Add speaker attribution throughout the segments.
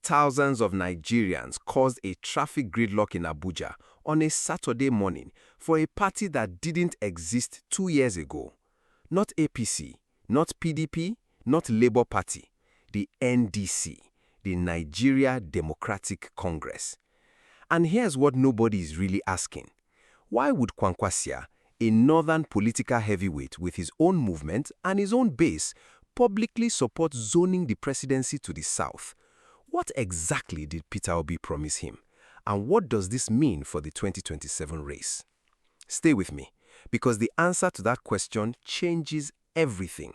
Speaker 1: Thousands of Nigerians caused a traffic gridlock in Abuja on a Saturday morning for a party that didn't exist 2 years ago. Not APC, not PDP, not Labour Party, the NDC, the Nigeria Democratic Congress. And here's what nobody is really asking. Why would Kwankwaso, a northern political heavyweight with his own movement and his own base, publicly support zoning the presidency to the south? What exactly did Peter Obi promise him? And what does this mean for the 2027 race? Stay with me, because the answer to that question changes everything.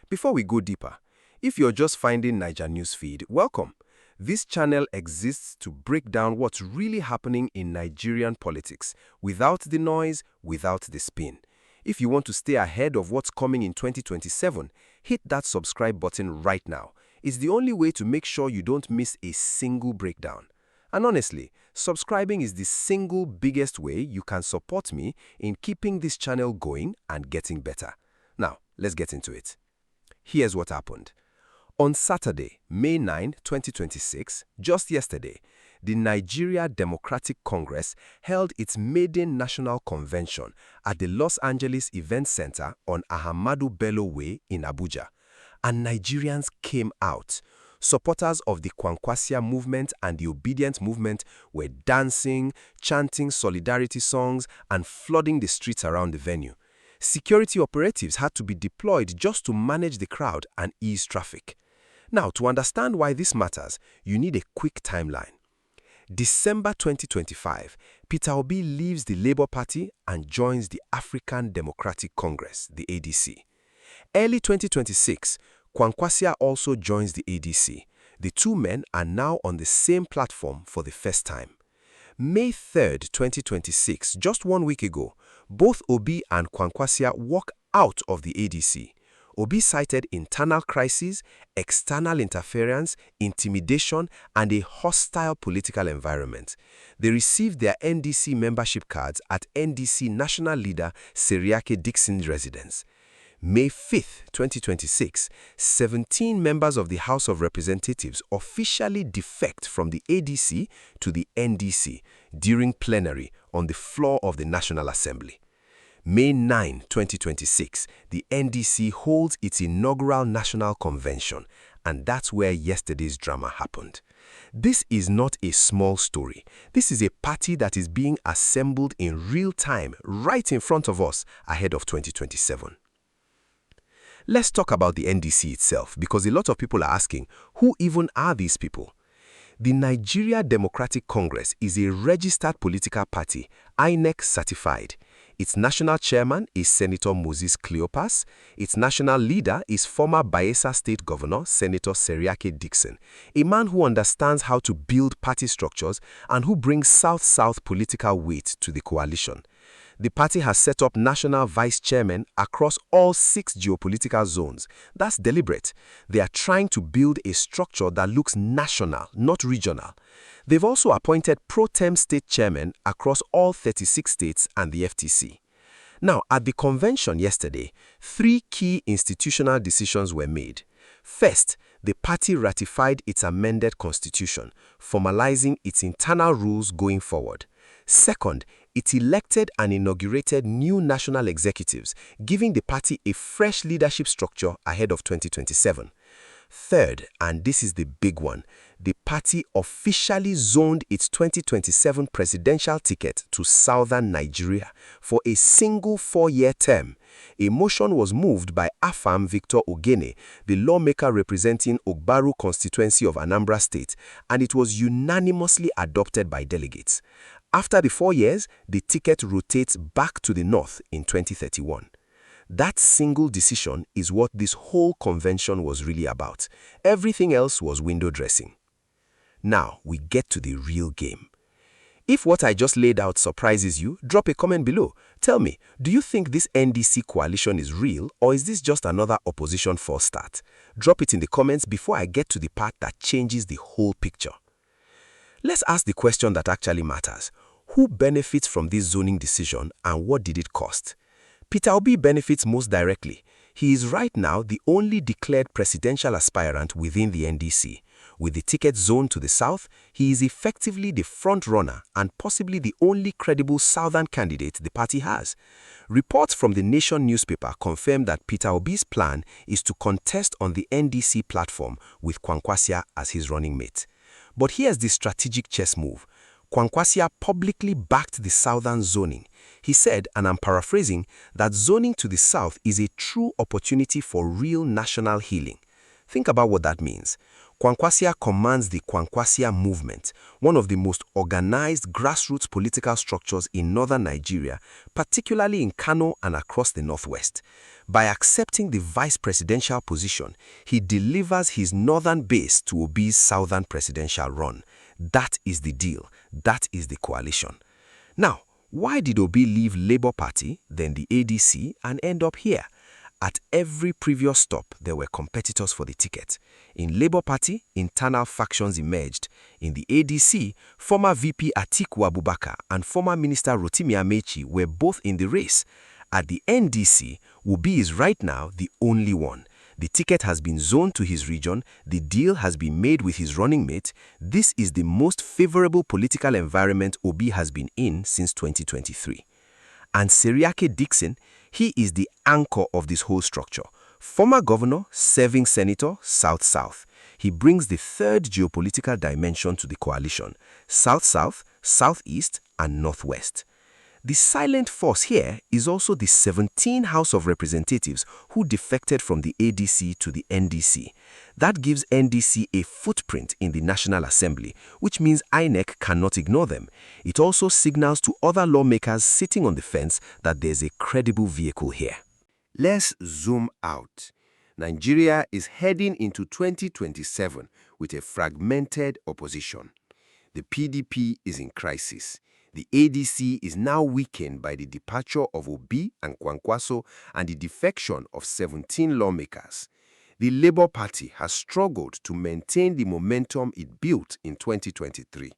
Speaker 1: Before we go deeper, if you're just finding Naijanewsfeed, welcome. This channel exists to break down what's really happening in Nigerian politics, without the noise, without the spin. If you want to stay ahead of what's coming in 2027, hit that subscribe button right now. It's the only way to make sure you don't miss a single breakdown. And honestly, subscribing is the single biggest way you can support me in keeping this channel going and getting better. Now, let's get into it. Here's what happened. On Saturday, May 9, 2026, just yesterday, the Nigeria Democratic Congress held its maiden national convention at the Los Angeles Event Center on Ahmadu Bello Way in Abuja. And Nigerians came out. Supporters of the Kwankwaso movement and the obedient movement were dancing, chanting solidarity songs, and flooding the streets around the venue. Security operatives had to be deployed just to manage the crowd and ease traffic. Now, to understand why this matters, you need a quick timeline. December 2025, Peter Obi leaves the Labour Party and joins the African Democratic Congress, the ADC. Early 2026, Kwankwaso also joins the ADC. The two men are now on the same platform for the first time. May 3, 2026, just 1 week ago, both Obi and Kwankwaso walk out of the ADC. Obi cited internal crises, external interference, intimidation, and a hostile political environment. They received their NDC membership cards at NDC National Leader Obi-Kwankwaso-Dickson residence. May 5, 2026, 17 members of the House of Representatives officially defect from the ADC to the NDC during plenary on the floor of the National Assembly. May 9, 2026, the NDC holds its inaugural national convention, and that's where yesterday's drama happened. This is not a small story. This is a party that is being assembled in real time right in front of us ahead of 2027. Let's talk about the NDC itself, because a lot of people are asking, who even are these people? The Nigeria Democratic Congress is a registered political party, INEC certified. Its national chairman is Senator Moses Cleopas. Its national leader is former Bayelsa State Governor Senator Obi-Kwankwaso-Dickson, a man who understands how to build party structures and who brings South-South political weight to the coalition. The party has set up national vice chairmen across all 6 geopolitical zones. That's deliberate. They are trying to build a structure that looks national, not regional. They've also appointed pro-tem state chairmen across all 36 states and the FTC. Now, at the convention yesterday, 3 key institutional decisions were made. First, the party ratified its amended constitution, formalizing its internal rules going forward. Second, it elected and inaugurated new national executives, giving the party a fresh leadership structure ahead of 2027. Third, and this is the big one, the party officially zoned its 2027 presidential ticket to southern Nigeria for a single 4-year term. A motion was moved by Afam Victor Ogene, the lawmaker representing Ogbaru constituency of Anambra State, and it was unanimously adopted by delegates. After the 4 years, the ticket rotates back to the north in 2031. That single decision is what this whole convention was really about. Everything else was window dressing. Now, we get to the real game. If what I just laid out surprises you, drop a comment below. Tell me, do you think this NDC coalition is real, or is this just another opposition false start? Drop it in the comments before I get to the part that changes the whole picture. Let's ask the question that actually matters. Who benefits from this zoning decision and what did it cost? Peter Obi benefits most directly. He is right now the only declared presidential aspirant within the NDC. With the ticket zoned to the south, he is effectively the front-runner and possibly the only credible southern candidate the party has. Reports from the Nation newspaper confirm that Peter Obi's plan is to contest on the NDC platform with Kwankwaso as his running mate. But here's the strategic chess move. Kwankwaso publicly backed the southern zoning. He said, and I'm paraphrasing, that zoning to the south is a true opportunity for real national healing. Think about what that means. Kwankwaso commands the Kwankwaso movement, one of the most organized grassroots political structures in northern Nigeria, particularly in Kano and across the northwest. By accepting the vice presidential position, he delivers his northern base to Obi's southern presidential run. That is the deal. That is the coalition. Now, why did Obi leave Labour Party, then the ADC, and end up here? At every previous stop, there were competitors for the ticket. In Labour Party, internal factions emerged. In the ADC, former VP Atiku Abubakar and former Minister Rotimi Amechi were both in the race. At the NDC, Obi is right now the only one. The ticket has been zoned to his region, the deal has been made with his running mate. This is the most favorable political environment Obi has been in since 2023. And Dickson, he is the anchor of this whole structure. Former governor, serving senator, South-South. He brings the third geopolitical dimension to the coalition: South-South, Southeast, and Northwest. The silent force here is also the 17 House of Representatives who defected from the ADC to the NDC. That gives NDC a footprint in the National Assembly, which means INEC cannot ignore them. It also signals to other lawmakers sitting on the fence that there's a credible vehicle here. Let's zoom out. Nigeria is heading into 2027 with a fragmented opposition. The PDP is in crisis. The ADC is now weakened by the departure of Obi and Kwankwaso and the defection of 17 lawmakers. The Labour Party has struggled to maintain the momentum it built in 2023.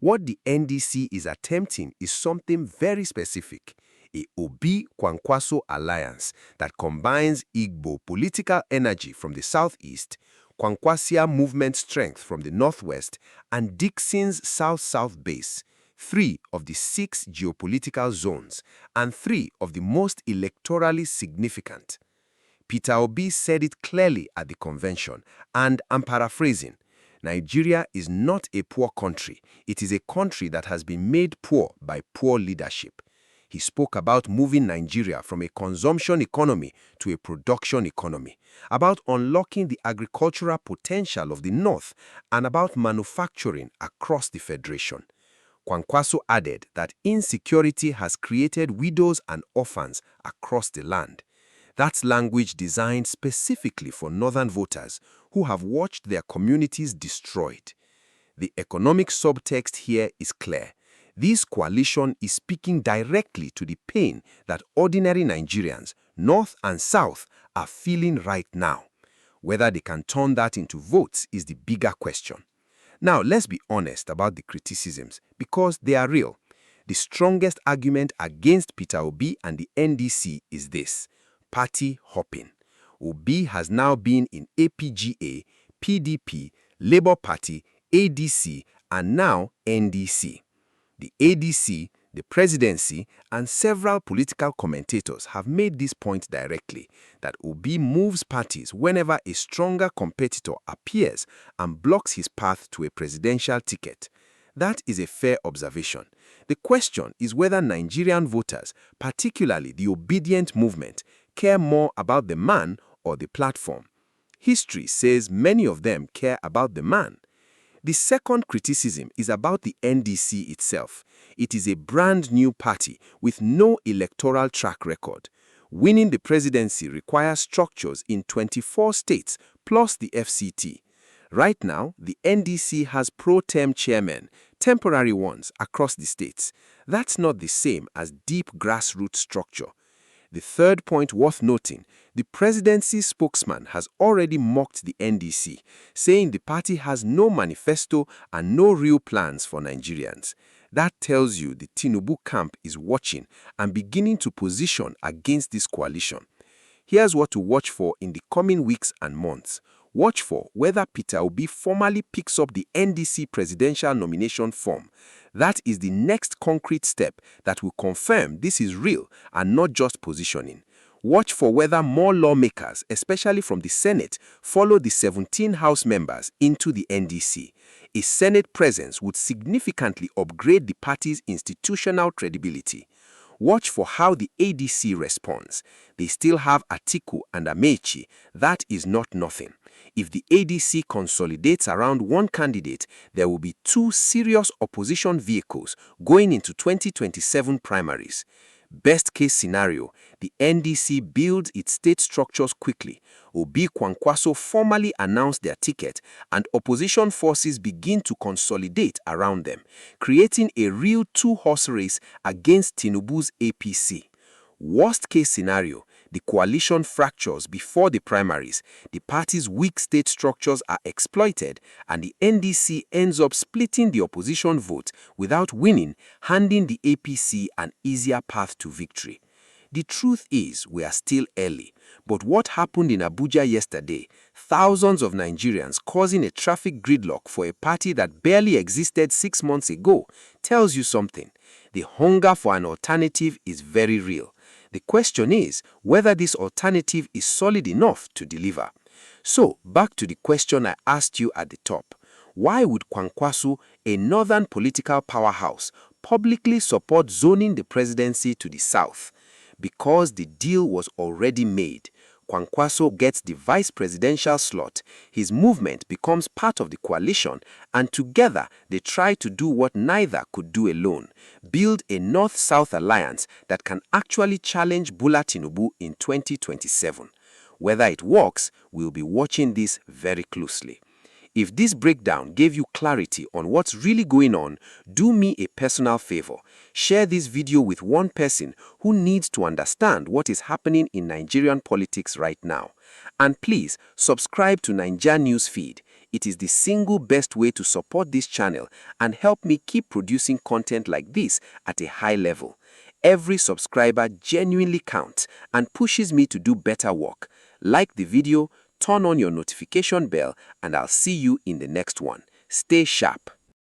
Speaker 1: What the NDC is attempting is something very specific: a Obi-Kwankwaso alliance that combines Igbo political energy from the southeast, Kwankwaso movement strength from the northwest, and Dickson's south-south base, 3 of the 6 geopolitical zones, and 3 of the most electorally significant. Peter Obi said it clearly at the convention, and I'm paraphrasing: Nigeria is not a poor country. It is a country that has been made poor by poor leadership. He spoke about moving Nigeria from a consumption economy to a production economy, about unlocking the agricultural potential of the North, and about manufacturing across the Federation. Kwankwaso added that insecurity has created widows and orphans across the land. That's language designed specifically for northern voters who have watched their communities destroyed. The economic subtext here is clear. This coalition is speaking directly to the pain that ordinary Nigerians, north and south, are feeling right now. Whether they can turn that into votes is the bigger question. Now, let's be honest about the criticisms, because they are real. The strongest argument against Peter Obi and the NDC is this: party hopping. Obi has now been in APGA, PDP, Labour Party, ADC, and now NDC. The ADC, the presidency, and several political commentators have made this point directly, that Obi moves parties whenever a stronger competitor appears and blocks his path to a presidential ticket. That is a fair observation. The question is whether Nigerian voters, particularly the obedient movement, care more about the man or the platform. History says many of them care about the man. The second criticism is about the NDC itself. It is a brand new party with no electoral track record. Winning the presidency requires structures in 24 states plus the FCT. Right now, the NDC has pro-tem chairmen, temporary ones, across the states. That's not the same as deep grassroots structure. The third point worth noting: the presidency spokesman has already mocked the NDC, saying the party has no manifesto and no real plans for Nigerians. That tells you the Tinubu camp is watching and beginning to position against this coalition. Here's what to watch for in the coming weeks and months. Watch for whether Peter Obi formally picks up the NDC presidential nomination form. That is the next concrete step that will confirm this is real and not just positioning. Watch for whether more lawmakers, especially from the Senate, follow the 17 House members into the NDC. A Senate presence would significantly upgrade the party's institutional credibility. Watch for how the ADC responds. They still have Atiku and Amechi. That is not nothing. If the ADC consolidates around one candidate, there will be two serious opposition vehicles going into 2027 primaries. Best case scenario, the NDC builds its state structures quickly. Obi-Kwankwaso formally announced their ticket and opposition forces begin to consolidate around them, creating a real two-horse race against Tinubu's APC. Worst case scenario, the coalition fractures before the primaries, the party's weak state structures are exploited, and the NDC ends up splitting the opposition vote without winning, handing the APC an easier path to victory. The truth is, we are still early, but what happened in Abuja yesterday, thousands of Nigerians causing a traffic gridlock for a party that barely existed 6 months ago, tells you something. The hunger for an alternative is very real. The question is whether this alternative is solid enough to deliver. So, back to the question I asked you at the top. Why would Kwankwaso, a northern political powerhouse, publicly support zoning the presidency to the south? Because the deal was already made. Kwankwaso gets the vice presidential slot, his movement becomes part of the coalition, and together they try to do what neither could do alone, build a North-South alliance that can actually challenge Bola Tinubu in 2027. Whether it works, we'll be watching this very closely. If this breakdown gave you clarity on what's really going on, do me a personal favor. Share this video with one person who needs to understand what is happening in Nigerian politics right now. And please, subscribe to Naijanewsfeed. It is the single best way to support this channel and help me keep producing content like this at a high level. Every subscriber genuinely counts and pushes me to do better work. Like the video, turn on your notification bell, and I'll see you in the next one. Stay sharp.